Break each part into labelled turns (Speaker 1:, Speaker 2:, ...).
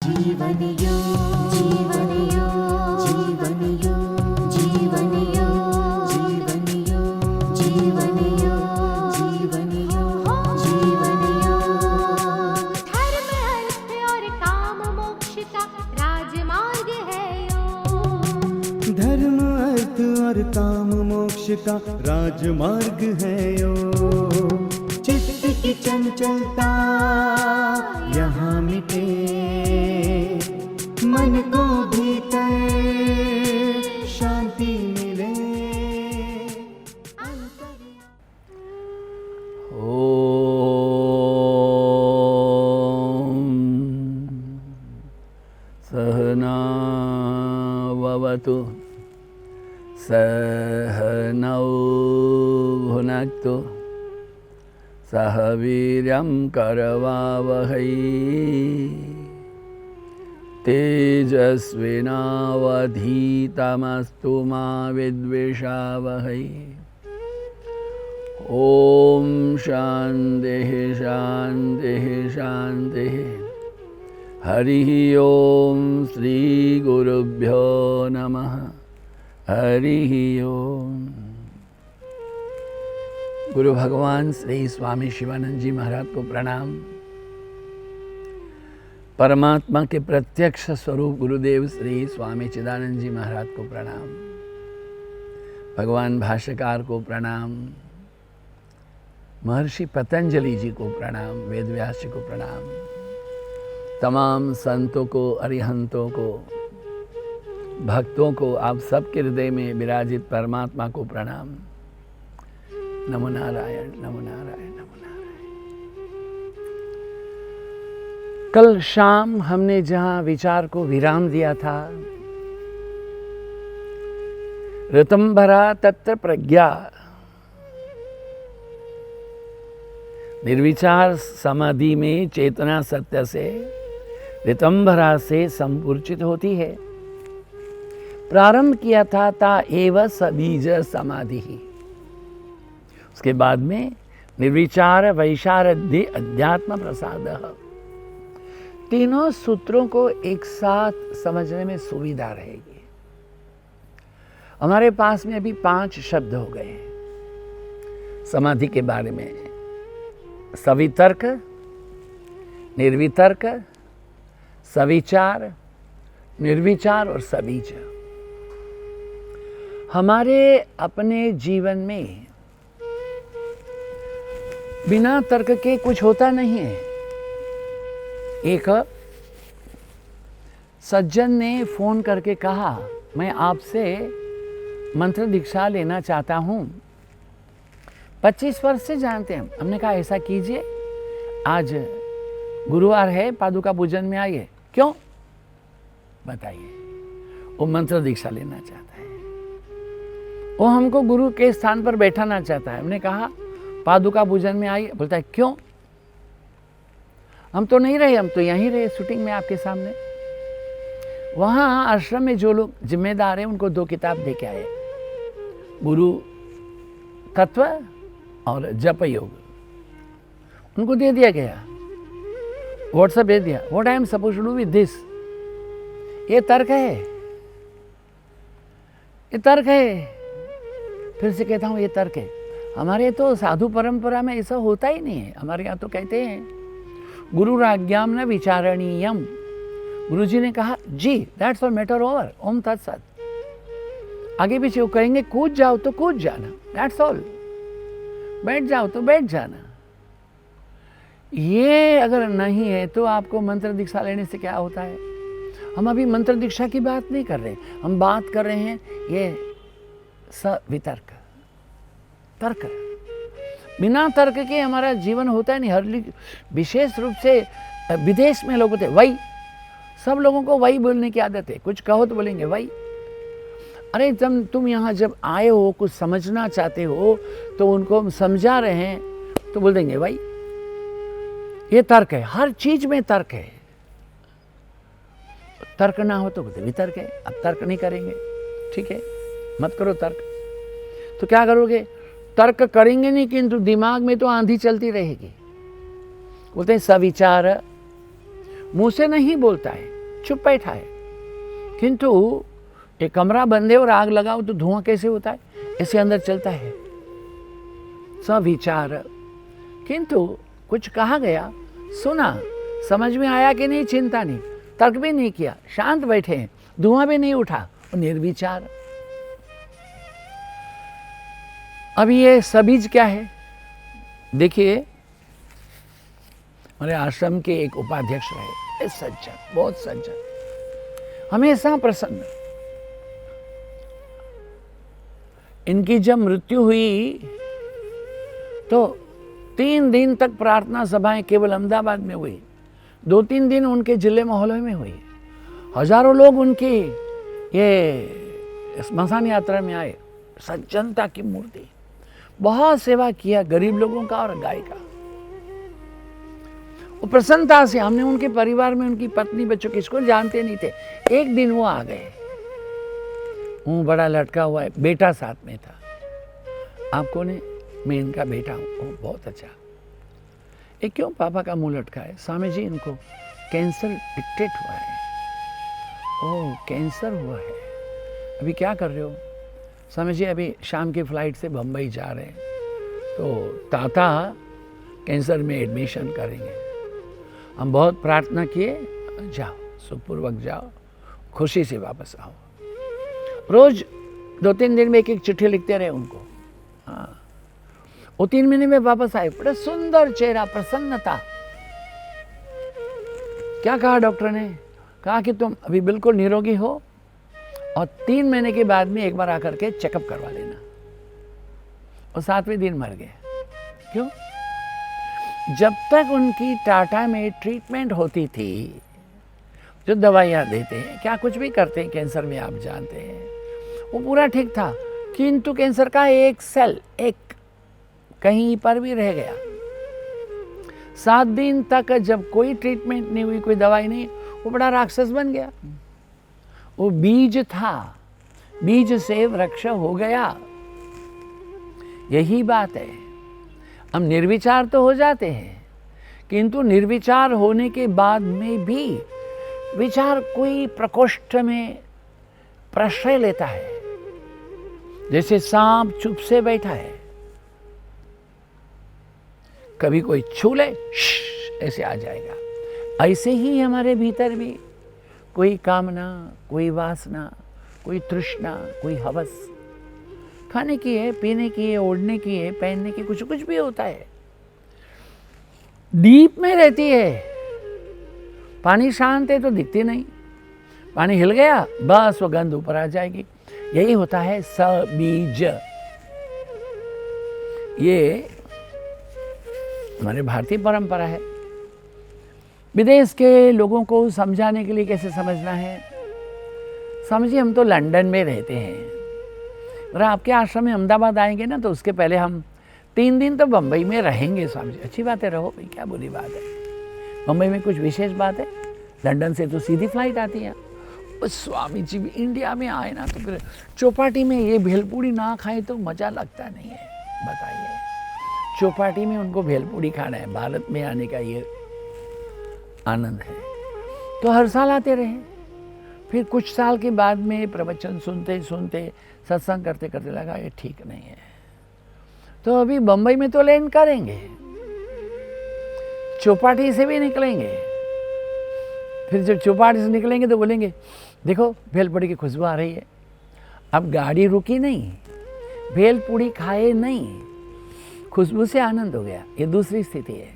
Speaker 1: जीवन योग, जीवन योग, जीवन योग, जीवन योग, जीवन योग, जीवन योग, जीवन योग, जीवन योग।
Speaker 2: धर्म अर्थ और काम मोक्ष का राजमार्ग है योग।
Speaker 3: धर्म अर्थ और काम मोक्ष का राजमार्ग है योग। चित्त की चंचलता यहाँ मिटे, मन को भीतर शांति मिले।
Speaker 4: ओम सहना भवतु सहनौ भुनक्तु सह वीर्यं करवावहै तेजस्विनावधीतमस्तु मा विद्विषावहै। ओम शान्तिः शान्तिः शान्तिः। हरिः ओम श्री गुरुभ्यो नमः। हरिः ओम। गुरु भगवान श्री स्वामी शिवानंद जी महाराज को प्रणाम। परमात्मा के प्रत्यक्ष स्वरूप गुरुदेव श्री स्वामी चिदानंद जी महाराज को प्रणाम। भगवान भाष्यकार को प्रणाम। महर्षि पतंजलि जी को प्रणाम। वेदव्यास जी को प्रणाम। तमाम संतों को, अरिहंतों को, भक्तों को, आप सबके हृदय में विराजित परमात्मा को प्रणाम। नमो नारायण, नमो नारायण, नमो नारायण। कल शाम हमने जहां विचार को विराम दिया था, ऋतंभरा तत्र प्रज्ञा, निर्विचार समाधि में चेतना सत्य से ऋतंभरा से संपूर्चित होती है। प्रारंभ किया था ता एव सबीज समाधि ही। उसके बाद में निर्विचार वैशारध्य अध्यात्म प्रसाद। तीनों सूत्रों को एक साथ समझने में सुविधा रहेगी। हमारे पास में अभी 5 शब्द हो गए समाधि के बारे में। सवितर्क, निर्वितर्क, सविचार, निर्विचार और सबीज। हमारे अपने जीवन में बिना तर्क के कुछ होता नहीं है। एक सज्जन ने फोन करके कहा, मैं आपसे मंत्र दीक्षा लेना चाहता हूं। 25 वर्ष से जानते हैं। हमने कहा ऐसा कीजिए, आज गुरुवार है, पादुका पूजन में आइए। क्यों बताइए? वो मंत्र दीक्षा लेना चाहता है। वो हमको गुरु के स्थान पर बैठाना चाहता है। हमने कहा पादुका पूजन में आइए। बोलता है क्यों? हम तो नहीं रहे, हम तो यहीं रहे शूटिंग में आपके सामने। वहां आश्रम में जो लोग जिम्मेदार हैं उनको 2 किताब दे के आए, गुरु तत्व और जप योग। उनको दे दिया गया, व्हाट्सएप दे दिया। What I am suppose to do with this? ये तर्क है, ये तर्क है। फिर से कहता हूं ये तर्क है। हमारे तो साधु परंपरा में ऐसा होता ही नहीं है। हमारे यहाँ तो कहते हैं गुरुराज्ञाम न विचारणीयम। गुरुजी ने कहा जी, दैट्स ऑल, मैटर ओवर, ओम तत्सत। आगे पीछे वो कहेंगे कूद जाओ तो कूद जाना, दैट्स ऑल। बैठ जाओ तो बैठ जाना। ये अगर नहीं है तो आपको मंत्र दीक्षा लेने से क्या होता है? हम अभी मंत्र दीक्षा की बात नहीं कर रहे, हम बात कर रहे हैं ये सवितर्क, तर्क। बिना तर्क के हमारा जीवन होता है नहीं। हर विशेष रूप से विदेश में लोग होते हैं वही, सब लोगों को वही बोलने की आदत है। कुछ कहो तो बोलेंगे वही। अरे जब तुम यहाँ जब आए हो, कुछ समझना चाहते हो तो उनको हम समझा रहे हैं तो बोल देंगे वही। ये तर्क है, हर चीज में तर्क है। तर्क ना हो तो बोलते वितर्क है। अब तर्क नहीं करेंगे, ठीक है, मत करो तर्क। तो क्या करोगे? तर्क करेंगे नहीं, किंतु दिमाग में तो आंधी चलती रहेगी। बोलते हैं सविचार, मुंह से नहीं बोलता है, चुप बैठा है, किंतु एक कमरा बंद है और आग लगाओ तो धुआं कैसे होता है, ऐसे अंदर चलता है सविचार। किंतु कुछ कहा गया, सुना, समझ में आया कि नहीं, चिंता नहीं, तर्क भी नहीं किया, शांत बैठे हैं, धुआं भी नहीं उठा और निर्विचार। अब ये सबीज क्या है? देखिए, हमारे आश्रम के एक उपाध्यक्ष रहे, सज्जन, बहुत सज्जन, हमेशा प्रसन्न। इनकी जब मृत्यु हुई तो 3 दिन तक प्रार्थना सभाएं केवल अहमदाबाद में हुई, 2-3 दिन उनके जिले मोहल्ले में हुई, हजारों लोग उनकी ये स्मशान यात्रा में आए। सज्जनता की मूर्ति, बहुत सेवा किया गरीब लोगों का और गाय का। वो प्रसन्नता से, हमने उनके परिवार में उनकी पत्नी बच्चों किसको जानते नहीं थे, एक दिन वो आ गए, मुंह बड़ा लटका हुआ है, बेटा साथ में था। आपको ने, मैं इनका बेटा हूँ। बहुत अच्छा। ये क्यों पापा का मुंह लटका है? स्वामी जी, इनको कैंसर डिटेक्ट हुआ है। ओह, कैंसर हुआ है, अभी क्या कर रहे हो? स्वामी जी, अभी शाम की फ्लाइट से बम्बई जा रहे हैं, तो ताता कैंसर में एडमिशन करेंगे। हम बहुत प्रार्थना किए, जाओ, सुखपूर्वक जाओ, खुशी से वापस आओ। रोज 2-3 दिन में एक चिट्ठी लिखते रहे उनको। हाँ, वो 3 महीने में वापस आए, बड़ा सुंदर चेहरा, प्रसन्नता। क्या कहा डॉक्टर ने? कहा कि तुम अभी बिल्कुल निरोगी हो और 3 महीने के बाद में एक बार आकर के चेकअप करवा लेना। और 7वें दिन मर गए। क्यों? जब तक उनकी टाटा में ट्रीटमेंट होती थी, जो दवाइयाँ देते हैं, क्या कुछ भी करते हैं कैंसर में, आप जानते हैं, वो पूरा ठीक था, किंतु कैंसर का एक सेल, एक कहीं पर भी रह गया। 7 दिन तक जब कोई ट्रीटमेंट नहीं हुई, कोई दवाई नहीं, वो बड़ा राक्षस बन गया। वो बीज था, बीज से वृक्ष हो गया। यही बात है, हम निर्विचार तो हो जाते हैं, किंतु निर्विचार होने के बाद में भी विचार कोई प्रकोष्ठ में प्रश्रय लेता है, जैसे सांप चुप से बैठा है, कभी कोई छू ले ऐसे आ जाएगा। ऐसे ही हमारे भीतर भी कोई कामना, कोई वासना, कोई तृष्णा, कोई हवस, खाने की है, पीने की है, ओढ़ने की है, पहनने की, कुछ कुछ भी होता है, डीप में रहती है। पानी शांत है तो दिखती नहीं, पानी हिल गया बस वो गंध ऊपर आ जाएगी। यही होता है सबीज। ये हमारे भारतीय परंपरा है। विदेश के लोगों को समझाने के लिए कैसे समझना है? समझिए, हम तो लंदन में रहते हैं और आपके आश्रम में अहमदाबाद आएंगे ना, तो उसके पहले हम 3 दिन तो बम्बई में रहेंगे। स्वामी जी, अच्छी बात है, रहो भाई, क्या बुरी बात है। बम्बई में कुछ विशेष बात है? लंदन से तो सीधी फ्लाइट आती है। स्वामी जी भी इंडिया में आए ना, तो फिर चौपाटी में ये भेलपूड़ी ना खाए तो मज़ा लगता नहीं है। बताइए, चौपाटी में उनको भेलपूड़ी खाना है, भारत में आने का ये आनंद है। तो हर साल आते रहे। फिर कुछ साल के बाद में प्रवचन सुनते सुनते, सत्संग करते करते लगा ये ठीक नहीं है, तो अभी बम्बई में तो लैंड करेंगे, चौपाटी से भी निकलेंगे। फिर जब चौपाटी से निकलेंगे तो बोलेंगे देखो भेलपूड़ी की खुशबू आ रही है। अब गाड़ी रुकी नहीं, भेलपूड़ी खाए नहीं, खुशबू से आनंद हो गया। ये दूसरी स्थिति है।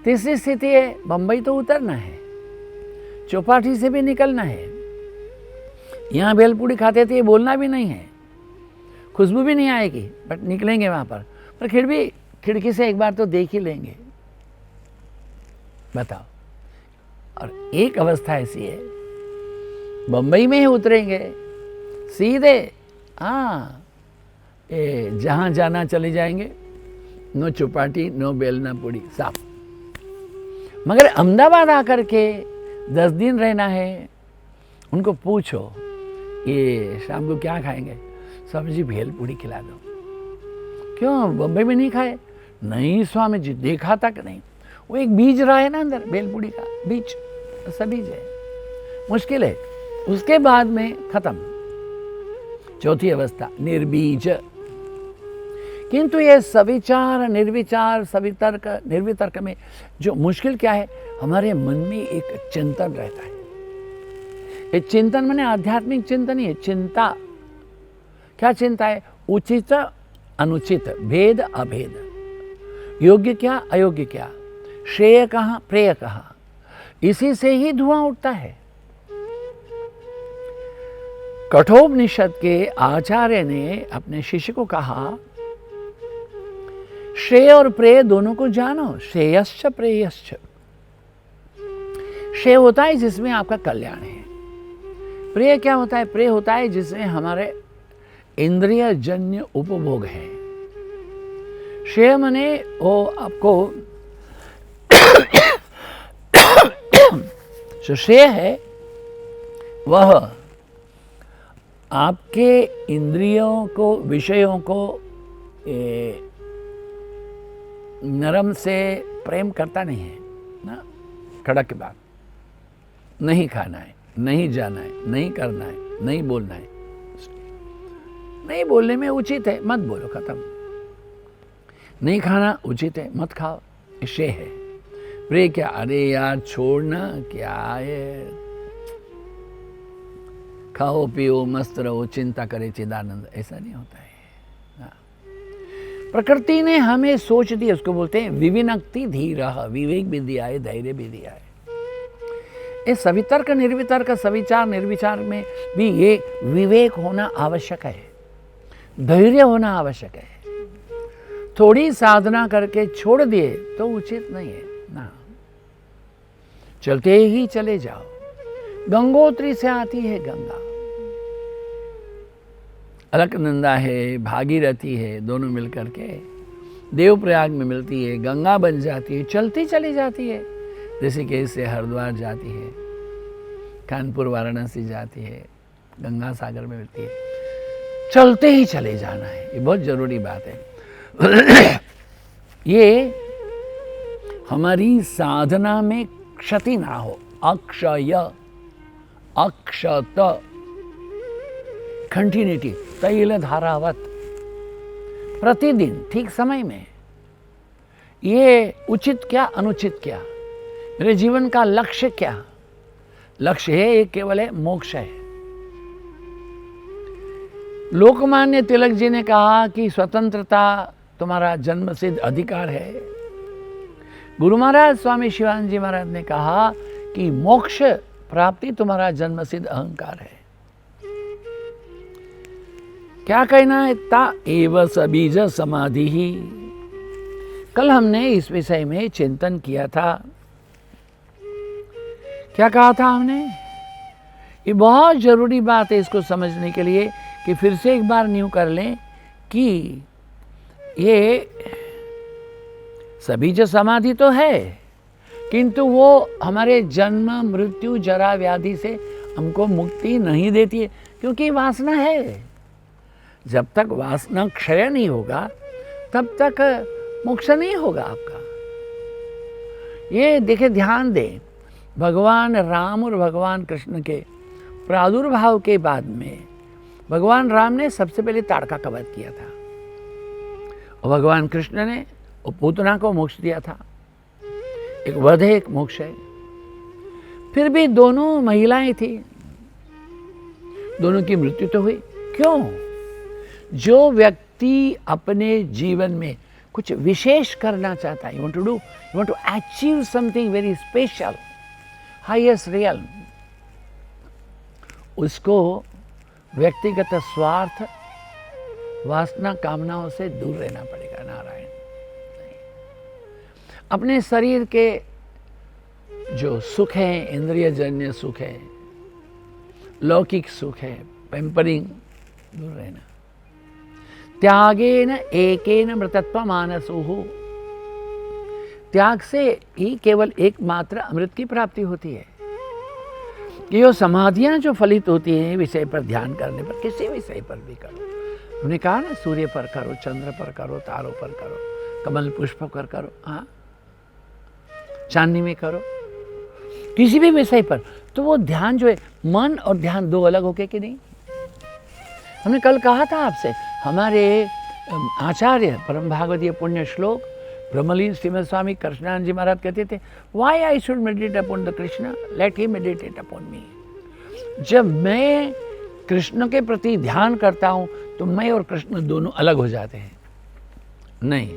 Speaker 4: तीसरी स्थिति है, बम्बई तो उतरना है, चौपाटी से भी निकलना है। यहाँ भेलपूड़ी खाते थे, ये बोलना भी नहीं है, खुशबू भी नहीं आएगी, बट निकलेंगे वहाँ पर फिर भी खिड़की से एक बार तो देख ही लेंगे। बताओ। और एक अवस्था ऐसी है, बम्बई में ही उतरेंगे सीधे, हाँ, ये जहाँ जाना चले जाएंगे, नो चौपाटी, नो बेलना पूड़ी, साफ। मगर अहमदाबाद आकर के 10 दिन रहना है, उनको पूछो ये शाम को क्या खाएंगे? स्वामी जी भेलपूड़ी खिला दो। क्यों, बम्बई में नहीं खाए? नहीं स्वामी जी, देखा तक नहीं। वो एक बीज रहा है ना अंदर, भेलपूड़ी का बीज, सब बीज है। मुश्किल है। उसके बाद में खत्म। चौथी अवस्था निर्बीज। किंतु ये सविचार निर्विचार सवितर्क निर्वितर्क में जो मुश्किल क्या है, हमारे मन में एक चिंतन रहता है। ये चिंतन माने आध्यात्मिक चिंतन ही है, चिंता। क्या चिंता है? उचित अनुचित, भेद अभेद, योग्य क्या अयोग्य क्या, श्रेय कहाँ प्रेय कहाँ, इसी से ही धुआं उठता है। कठोपनिषद के आचार्य ने अपने शिष्य को कहा, श्रेय और प्रेय दोनों को जानो, श्रेयश्च प्रेयश्च। श्रेय होता है जिसमें आपका कल्याण है। प्रेय क्या होता है? प्रेय होता है जिसमें हमारे इंद्रिय जन्य उपभोग है। श्रेय मने वो आपको जो श्रेय है वह आपके इंद्रियों को, विषयों को नरम से प्रेम करता नहीं है ना। कड़क की बात, नहीं खाना है, नहीं जाना है, नहीं करना है, नहीं बोलना है। नहीं बोलने में उचित है, मत बोलो, खत्म। नहीं खाना उचित है, मत खाओ, ये है। प्रे क्या? अरे यार छोड़ना क्या है, खाओ पियो मस्त रहो, चिंता करे चिदानंद, ऐसा नहीं होता है। प्रकृति ने हमें सोच दी, उसको बोलते हैं विविनक्ति धीरः, विवेक भी दिया है, धैर्य भी दिया है। इस सवितर्क निर्वितर्क सविचार निर्विचार में भी ये विवेक होना आवश्यक है, धैर्य होना आवश्यक है। थोड़ी साधना करके छोड़ दिए तो उचित नहीं है ना। चलते ही चले जाओ। गंगोत्री से आती है गंगा, अलकनंदा है, भागीरथी है, दोनों मिलकर के देवप्रयाग में मिलती है, गंगा बन जाती है, चलती चली जाती है। ऋषिकेश से हरिद्वार जाती है, कानपुर वाराणसी जाती है, गंगा सागर में मिलती है। चलते ही चले जाना है, ये बहुत जरूरी बात है। ये हमारी साधना में क्षति ना हो। अक्षय अक्षत, कंटिन्यूटी, तैल धारावत, प्रतिदिन ठीक समय में। ये उचित क्या अनुचित क्या, मेरे जीवन का लक्ष्य क्या? लक्ष्य है एक केवल है, मोक्ष है। लोकमान्य तिलक जी ने कहा कि स्वतंत्रता तुम्हारा जन्मसिद्ध अधिकार है। गुरु महाराज स्वामी शिवानंद जी महाराज ने कहा कि मोक्ष प्राप्ति तुम्हारा जन्मसिद्ध अहंकार है। क्या कहना है? ता एव सबीज समाधि ही। कल हमने इस विषय में चिंतन किया था। क्या कहा था हमने? ये बहुत जरूरी बात है इसको समझने के लिए कि फिर से एक बार न्यू कर लें कि ये सबीज समाधि तो है, किंतु वो हमारे जन्म मृत्यु जरा व्याधि से हमको मुक्ति नहीं देती है, क्योंकि वासना है। जब तक वासना क्षय नहीं होगा तब तक मोक्ष नहीं होगा आपका। ये देखिए, ध्यान दें, भगवान राम और भगवान कृष्ण के प्रादुर्भाव के बाद में भगवान राम ने सबसे पहले ताड़का का वध किया था और भगवान कृष्ण ने पूतना को मोक्ष दिया था। एक वध है, एक मोक्ष है। फिर भी दोनों महिलाएं थी, दोनों की मृत्यु तो हुई। क्यों? जो व्यक्ति अपने जीवन में कुछ विशेष करना चाहता है, you want to achieve something very special, highest real, उसको व्यक्तिगत स्वार्थ वासना कामनाओं से दूर रहना पड़ेगा। नारायण, अपने शरीर के जो सुख है, इंद्रियजन्य सुख है, लौकिक सुख है, पैम्परिंग, दूर रहना। त्यागेन एकेन मृतत्व मानसुहु। त्याग से ही केवल एकमात्र अमृत की प्राप्ति होती है। कि यो समाधियां जो फलित होती हैं विषय पर ध्यान करने पर, किसी विषय पर भी करो, उन्होंने कहा ना, सूर्य पर करो, चंद्र पर करो, तारों पर करो, कमल पुष्प पर करो, हाँ, चांदनी में करो, किसी भी विषय पर तो वो ध्यान जो है, मन और ध्यान दो अलग होके कि नहीं? हमने कल कहा था आपसे, हमारे आचार्य परम भागवतीय पुण्य श्लोक ब्रह्मलीन श्रीमद स्वामी कृष्णानंद जी महाराज कहते थे, why I should meditate upon the Krishna, let he meditate upon me. जब मैं कृष्ण के प्रति ध्यान करता हूँ तो मैं और कृष्ण दोनों अलग हो जाते हैं। नहीं,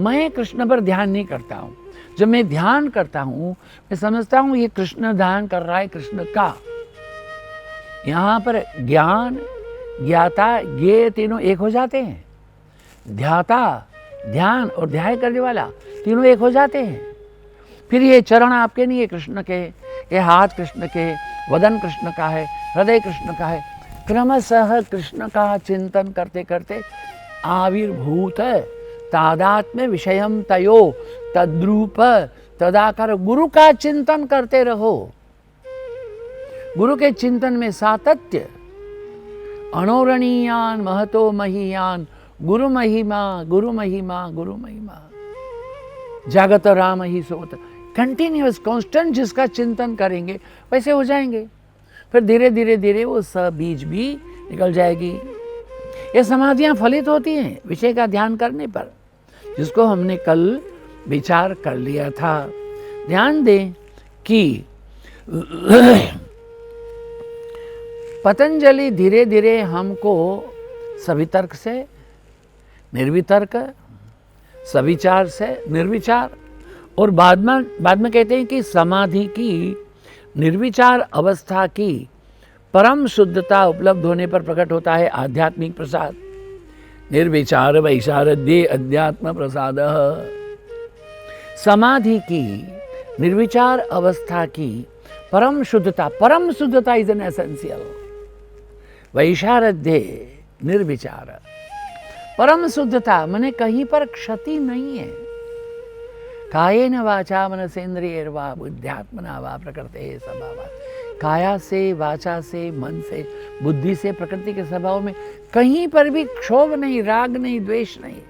Speaker 4: मैं कृष्ण पर ध्यान नहीं करता हूँ। जब मैं ध्यान करता हूँ, मैं समझता हूँ ये कृष्ण ध्यान कर रहा है कृष्ण का। यहाँ पर ज्ञान, ज्ञाता, ये तीनों एक हो जाते हैं। ध्याता, ध्यान और ध्याय करने वाला तीनों एक हो जाते हैं। फिर ये चरण आपके नहीं है कृष्ण के, ये हाथ कृष्ण के, वदन कृष्ण का है, हृदय कृष्ण का है। क्रमशः कृष्ण का चिंतन करते करते आविर्भूत तादात्म्य विषयम तयो तद्रूप तदाकार, गुरु का चिंतन करते रहो। गुरु के चिंतन में सातत्य, अणोरणीयान महतो महीयान, गुरु महिमा गुरु महिमा गुरु महिमा, जागत राम ही सोत। कंटिन्यूअस कांस्टेंट जिसका चिंतन करेंगे वैसे हो जाएंगे। फिर धीरे धीरे धीरे वो सब बीज भी निकल जाएगी। ये समाधियां फलित होती हैं विषय का ध्यान करने पर, जिसको हमने कल विचार कर लिया था। ध्यान दें कि पतंजलि धीरे धीरे हमको सवितर्क से निर्वितर्क, सविचार से निर्विचार, और बाद में कहते हैं कि समाधि की निर्विचार अवस्था की परम शुद्धता उपलब्ध होने पर प्रकट होता है आध्यात्मिक प्रसाद। निर्विचार वैशारद्ये अध्यात्म प्रसाद। समाधि की निर्विचार अवस्था की परम शुद्धता इज एन एसेंशियल। वैशारद्ये निर्विचार, परम शुद्धता माने कहीं पर क्षति नहीं है। कायेन वाचा मनसेन्द्रियैर्वा बुद्ध्यात्मना वा प्रकृतेः स्वभावात्। काया से, वाचा से, मन से, बुद्धि से, प्रकृति के स्वभाव में कहीं पर भी क्षोभ नहीं, राग नहीं, द्वेष नहीं।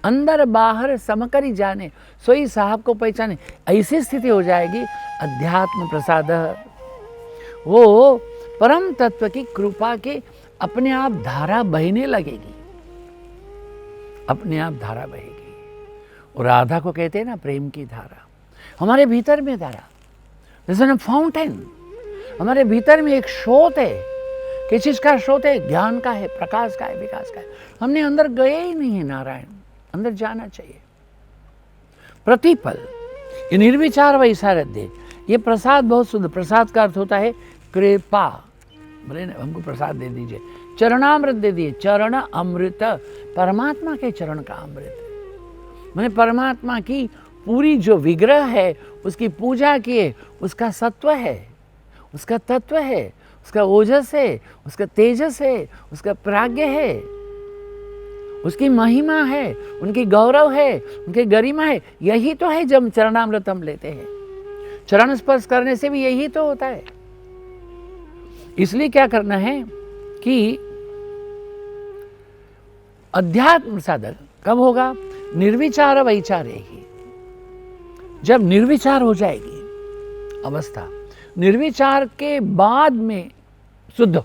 Speaker 4: अंदर बाहर समकरी जाने, सोई साहब को पहचाने, ऐसी स्थिति हो जाएगी। अध्यात्म प्रसाद, वो परम तत्व की कृपा के अपने आप धारा बहने लगेगी, अपने आप धारा बहेगी। और राधा को कहते हैं ना प्रेम की धारा, हमारे भीतर में धारा, जैसे फाउंटेन, हमारे भीतर में एक स्रोत है। किस चीज का स्रोत है? ज्ञान का है, प्रकाश का है, विकास का है। हमने अंदर गए ही नहीं है नारायण, अंदर जाना चाहिए प्रतिपल। ये निर्विचार वैशारद्य, ये प्रसाद बहुत सुंदर। प्रसाद का अर्थ होता है कृपा। बोले ना हमको प्रसाद दे दीजिए, चरणामृत दे दिए। चरण अमृत, परमात्मा के चरण का अमृत, मैंने परमात्मा की पूरी जो विग्रह है उसकी पूजा किए, उसका सत्व है, उसका तत्व है, उसका ओजस है, उसका तेजस है, उसका प्राज्ञ है, उसकी महिमा है, उनकी गौरव है, उनकी गरिमा है। यही तो है जब चरणामृत हम लेते हैं। चरण स्पर्श करने से भी यही तो होता है। इसलिए क्या करना है कि अध्यात्म साधन कब होगा? निर्विचार वैचारे ही। जब निर्विचार हो जाएगी अवस्था, निर्विचार के बाद में शुद्ध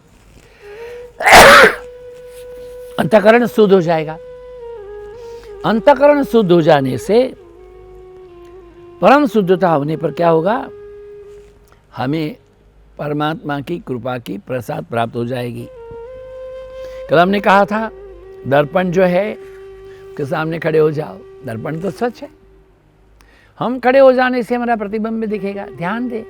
Speaker 4: अंतःकरण शुद्ध हो जाएगा। अंतःकरण शुद्ध हो जाने से, परम शुद्धता होने पर क्या होगा? हमें परमात्मा की कृपा की प्रसाद प्राप्त हो जाएगी। कल हमने कहा था दर्पण जो है के सामने खड़े हो जाओ, दर्पण तो स्वच्छ है, हम खड़े हो जाने से हमारा प्रतिबिंब दिखेगा। ध्यान दे,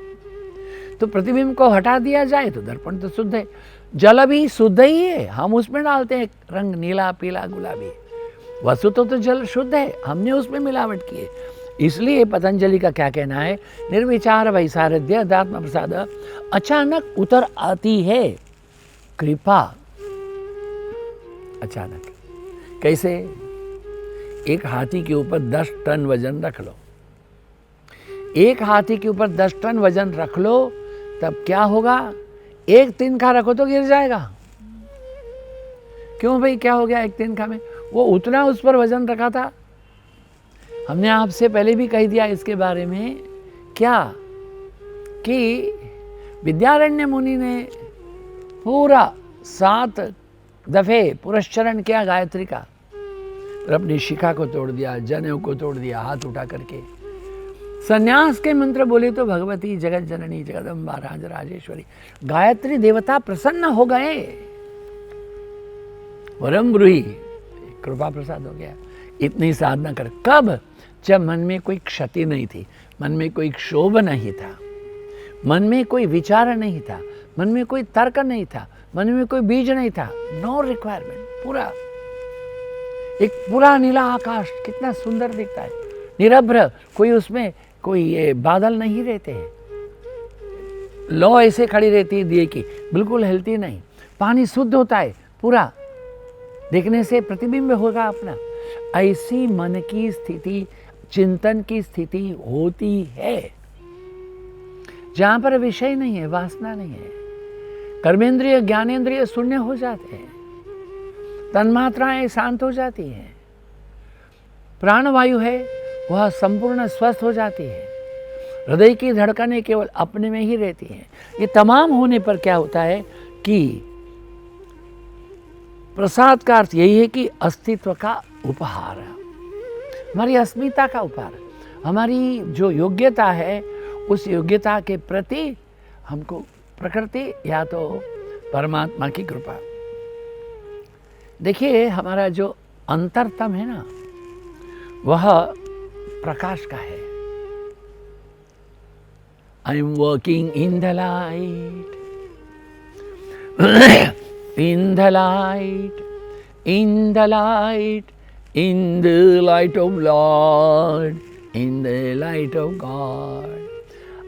Speaker 4: तो प्रतिबिंब को हटा दिया जाए तो दर्पण तो शुद्ध है। जल भी शुद्ध ही है, हम उसमें डालते हैं रंग नीला, पीला, गुलाबी। वस्तु तो जल शुद्ध है, हमने उसमें मिलावट की है। इसलिए पतंजलि का क्या कहना है? निर्विचार वैशारद्य अध्यात्म प्रसाद। अचानक उतर आती है कृपा, अचानक। कैसे? एक हाथी के ऊपर 10 टन वजन रख लो, एक हाथी के ऊपर 10 टन वजन रख लो, तब क्या होगा? एक तिनका रखो तो गिर जाएगा। क्यों भाई, क्या हो गया एक तिनका में? वो उतना उस पर वजन रखा था। हमने आपसे पहले भी कह दिया इसके बारे में क्या, कि विद्यारण्य मुनि ने पूरा 7 दफे पुरस्चरण किया गायत्री का, और अपनी शिखा को तोड़ दिया, जनेऊ को तोड़ दिया हाथ उठा करके। संन्यास के मंत्र बोले तो भगवती जगत जननी जगदम्बा राज राजेश्वरी गायत्री देवता प्रसन्न हो गए। वरम ब्रूहि, कृपा प्रसाद हो गया। इतनी साधना कर, कब? जब मन में कोई क्षति नहीं थी, मन में कोई क्षोभ नहीं था, मन में कोई विचार नहीं था, मन में कोई तर्क नहीं था, मन में कोई बीज नहीं था। नो रिक्वायरमेंट, पूरा एक पूरा नीला आकाश कितना सुंदर दिखता है, निरभ्र, कोई उसमें कोई ये बादल नहीं रहते हैं। लौ ऐसे खड़ी रहती है दिए की, बिल्कुल हिलती नहीं। पानी शुद्ध होता है पूरा, देखने से प्रतिबिंब होगा अपना। ऐसी मन की स्थिति, चिंतन की स्थिति होती है जहां पर विषय नहीं है, वासना नहीं है, कर्मेंद्रिय ज्ञानेंद्रिय शून्य हो जाते हैं, तन्मात्राएं शांत हो जाती हैं, प्राणवायु है वह संपूर्ण स्वस्थ हो जाती है, हृदय की धड़कनें केवल अपने में ही रहती हैं। ये तमाम होने पर क्या होता है कि प्रसाद का अर्थ यही है कि अस्तित्व का उपहार, हमारी अस्मिता का उपहार, हमारी जो योग्यता है उस योग्यता के प्रति हमको प्रकृति या तो परमात्मा की कृपा। देखिए हमारा जो अंतरतम है ना, वह प्रकाश का है। I am working in the light, in the light, in the light, in the light of Lord, in the light of God.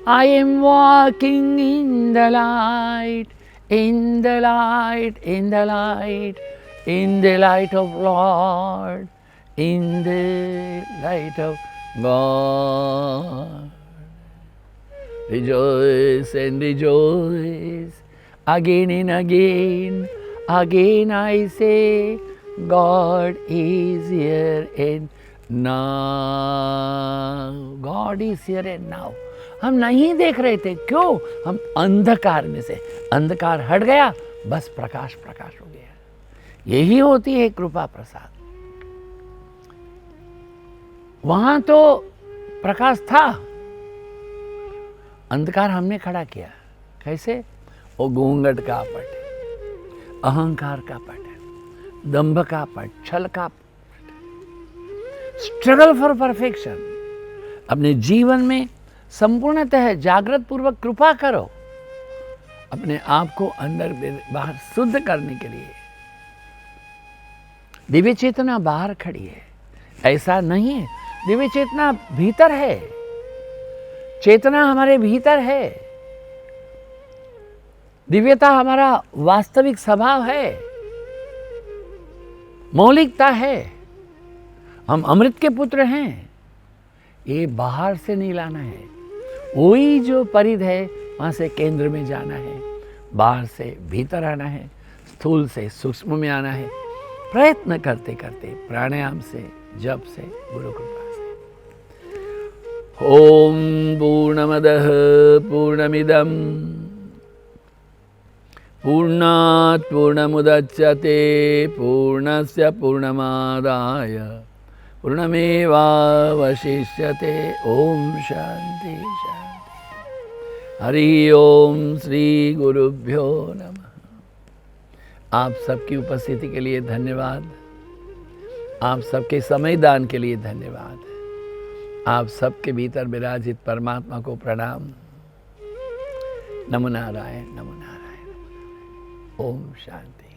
Speaker 4: I am walking in the light, in the light, in the light, in the light of Lord, in the light of God. Rejoice and rejoice. Again and again, again I say, God is here and now. God is here and now. हम नहीं देख रहे थे, क्यों? हम अंधकार में से, अंधकार हट गया, बस प्रकाश प्रकाश हो गया। यही होती है कृपा प्रसाद। वहां तो प्रकाश था, अंधकार हमने खड़ा किया। कैसे? वो घूंघट का पट, अहंकार का पट, दंभ का पट, छल का पट, स्ट्रगल फॉर परफेक्शन। अपने जीवन में संपूर्णतः जागृत पूर्वक कृपा करो, अपने आप को अंदर बाहर शुद्ध करने के लिए। दिव्य चेतना बाहर खड़ी है, ऐसा नहीं है। दिव्य चेतना भीतर है, चेतना हमारे भीतर है, दिव्यता हमारा वास्तविक स्वभाव है, मौलिकता है। हम अमृत के पुत्र हैं। ये बाहर से नहीं लाना है, वही जो परिध है वहां से केंद्र में जाना है, बाहर से भीतर आना है, स्थूल से सूक्ष्म में आना है। प्रयत्न करते करते, प्राणायाम से, जप से, गुरु कृपा से। ओम पूर्णमदः पूर्णमिदं पूर्णात् पूर्णमुदच्यते पूर्णस्य पूर्णमादाय पूर्णमेवावशिष्यते। ओम शांति शांति। हरि ओम श्री गुरुभ्यो नमः। आप सबकी उपस्थिति के लिए धन्यवाद, आप सबके समय दान के लिए धन्यवाद, आप सबके भीतर विराजित परमात्मा को प्रणाम। नमो नारायण, नमो नारायण। ओम शांति।